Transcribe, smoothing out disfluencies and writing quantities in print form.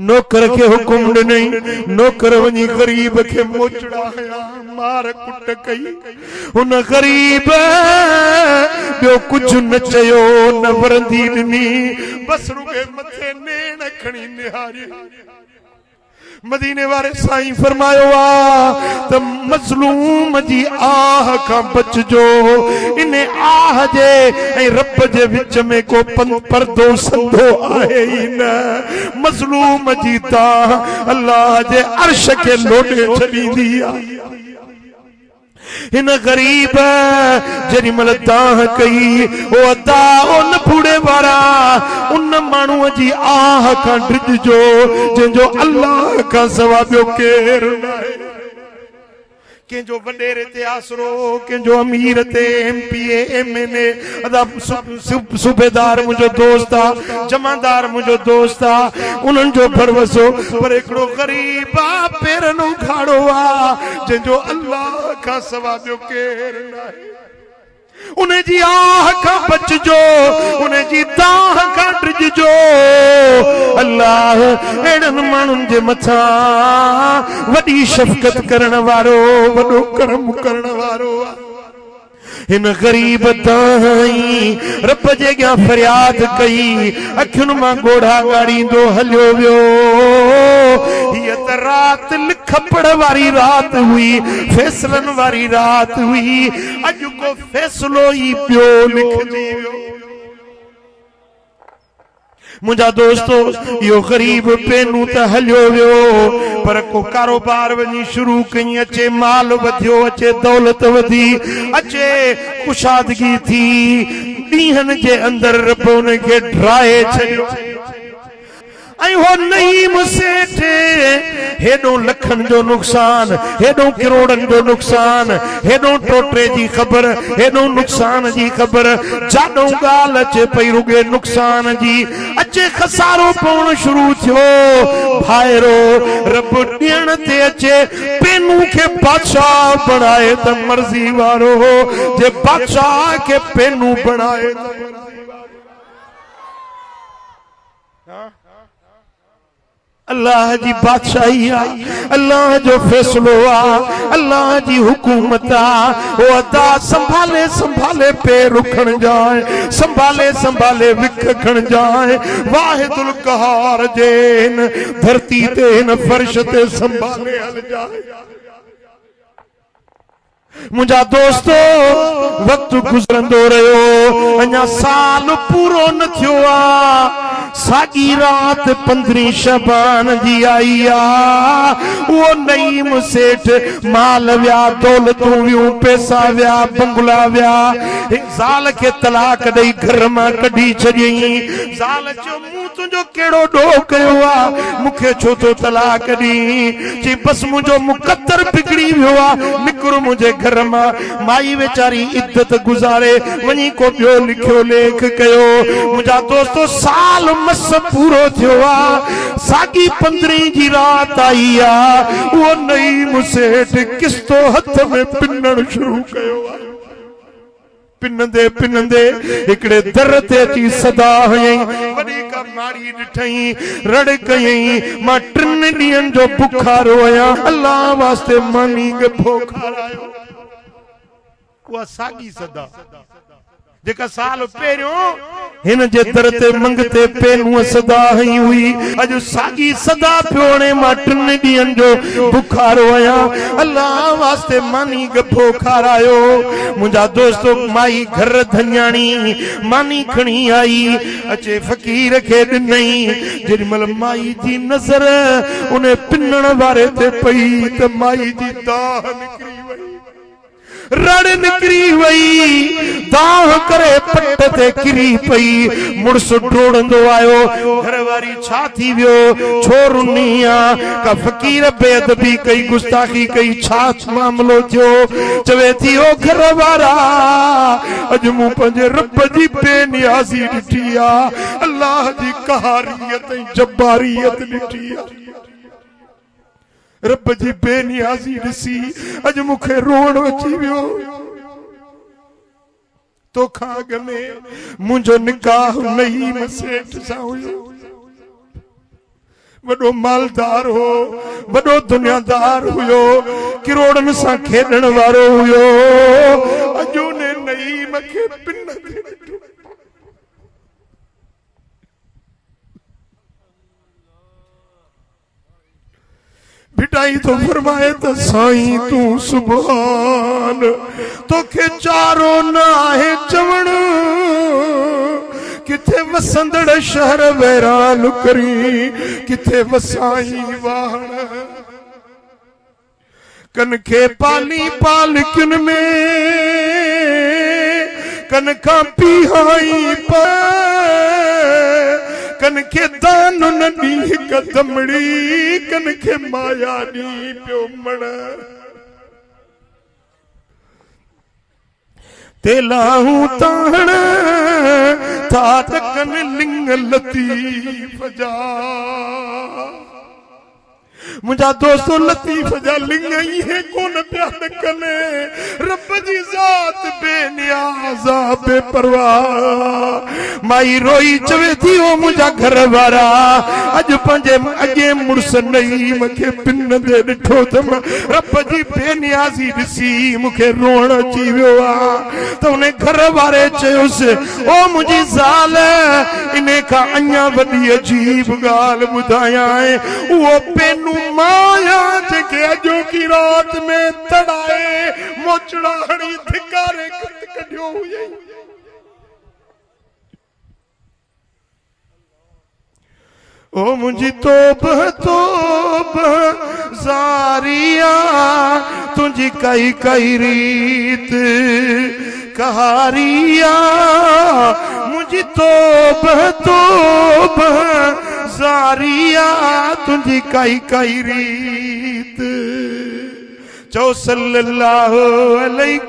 नौकर के हुक्म नहीं, नौकर वनी गरीब के मोचड़ा मार कुट कई। उन गरीब जो कुछ न चयो न वरंदी ॾिनी, बस रुगे मथे नेण खणी निहारी। मदीने वारे साईं फरमायो आ त मज़लूम जी आह का बचजो। इन आह जे ऐं रब जे विच में को पर्दो संदो आहे ही न। मज़लूम जी ताह अल्लाह जे अर्श के लोडे छॾींदी आहे। इन गरीब जरी मल दाह कई ओ अदा उन बूढ़े वारा उन मानू जी आह का ड्रिजो जो अल्लाह का सवा ॿियो केर नाहे। कंहिंजो वडेरे ते आसरो, कंहिंजो अमीर ते एमपीए एमएनए अदा सूबेदार मुंहिंजो दोस्त आ, जमादार मुंहिंजो दोस्त आ, उन्हनि जो भरवसो। पर हिकिड़ो गरीब आ पेरन उघाड़ो आ जंहिंजो अल्लाह खां सवा ॿियो केर नाहे। उन्हें जी आह का बचजो, उन्हें जी दाह का ड्रिजो। अल्लाह एड़न मानुन जे मथा वडी शफकत करण वारो, वडो करम करण वारो। इन गरीब ताई रब जे अॻियां फरियाद कई, अखियुनि मां ॻोढ़ा ॻाड़ींदो हलियो वियो। हीअ त रात लिख पढ़ वारी रात हुई, फैसलन वारी रात हुई। अॼु को फैसलो ई पियो लिखजी वियो। मुझा दोस्तों यो गरीब पेनू त हलियो वियो, पर को कारोबार वनी शुरू कई। अचे माल वधियो, अचे दौलत वधी, अचे कुशादगी थी। ॾींहनि जे अंदर रब उन खे ड्राए छॾियो। ऐं हो नईम सेठ हेॾो लखनि जो नुक़सान, हेॾो करोड़नि जो नुक़सान, हेॾो टोटे जी ख़बर, हेॾो नुक़सान जी ख़बर। जाॾो ॻाल्हि अचे पई रुॻे नुक़सान जी, अचे खसारो पवणु शुरू थियो। भाइरो रब ॾियण ते अचे पेनू खे बादशाह बणाए त मर्ज़ी वारो, जे बादशाह खे पेनू बणाए त अल्लाह जी बादशाही आ, अल्लाह जो फैसलो आ, अल्लाह जी हुकूमत आ। वो अदा संभाले संभाले पैर रुखण जाए, संभाले संभाले विख खण जाए। वाहिदुल कहार जेन धरती ते न फर्श ते संभाले हल जाए। मुझा दोस्तों वक्त गुजरंदो रहियो, अञा साल पूरो न थियो आ। सागी रात 15 शबान जी आई आ। वो नईम सेठ माल व्या, दौलतूं वियूं, पैसा व्या, बंगला व्या। एक ज़ाल के तलाक ॾेई घर मां कढी छॾियईं। ज़ाल चयो मूं तुंहिंजो कहिड़ो ॾोह कयो आ, मूंखे छो थो तलाक ॾीं? चई बसि मुंहिंजो मुक़द्दर बिगड़ी वियो आ, निकिर मुंहिंजे घर मां। माई वेचारी इद्दत गुज़ारे वञी को ॿियो लिखियो लेख कयो। मुंहिंजा दोस्तो साल मस पूरो थियो आ, सागी 15 जी रात आई आ। वो नईम सेठ किस्तो हथ में पिनण शुरू कयो आ। पिनंदे पिनंदे हिकिड़े दर ते अची सदा हयईं, वॾी का माड़ी ॾिठई, रड़ कयईं, मां 3 ॾींहंनि जो बुखारो आहियां, अल्लाह वास्ते मानी खे खारायो। उहा सागी सदा जेका साल पहिरियों हिन जे दर ते मंगते पेनूअ सदा हई हुई, अॼु सागी सदा पियोणे। मां 3 ॾींहंनि जो बुखारो आहियां, अल्लाह वास्ते मानी गफो खारायो। मुंहिंजा दोस्तो माई घर धन्याणी मानी खणी आई, अचे फ़कीर खे ॾिनई। जेॾीमहिल माई जी नज़र उन पिनण वारे ते पई त माई जी दाह निकिरी वई, रड़ निकरी वई, दाह करे पट ते किरी पई। मुड़स डोड़ंदो आयो, घरवारी छा थी वियो, छो रुनी आ? का फ़कीर बेअदबी कई, गुस्ताखी कई, छा मामलो थियो? चवे थी ओ घरवारा अॼु मूं पंहिंजे रब जी बेनियाज़ी ॾिठी आ, अल्लाह जी कहारियत ऐं जब्बारियत ॾिठी आ। रब जी बेनियाज़ी ॾिसी अॼु मूंखे रोअण अची वियो। तोखां अॻ में मुंहिंजो निकाह नईम सेठ सां हुयो। वडो मालदार हो, वडो दुनियादार हुयो, करोड़न सा खेडण वारो हुयो। अजो ने नई मखे पिन बिटाई तो फरमाए तो साईं तू सुभान तोखे चारो ना है चवण किथे वसंदड़ शहर वैरान करी किथे वसाई वाहन कनखे पाली पालकिन में कनखा पिहाई कनखे दान नी कदमड़ी कनखे माया नी प्योमण तेलाहू ताहण था तकन लिंग लतीफ जा मुझा दोस्तों लतीफ जा लिंग ही है कौन प्यार कने रब जी जात बेनियाजा बेपरवाह माई रोई चवे थी ओ मुझा घर वारा अज पंजे अगे मुर्स नहीं मखे पिन दे डिठो तम रब जी बेनियाजी दिसी मुखे रोण अची वियो आ तो उन्हें घर वारे चयोस ओ मुझी ज़ाल इने का अन्या वडी अजीब गाल बुधाया है वो पेनू माया जेके अजो की रात में तड़ाए मोचड़ा हड़ी धिकारे कढियो हुई ओ मुझी तोब जारिया तुझी कई कई रीत कहारिया मुझी तोब जारिया तुझी कई कई रीत चौ सल्लल्लाहु अलैहि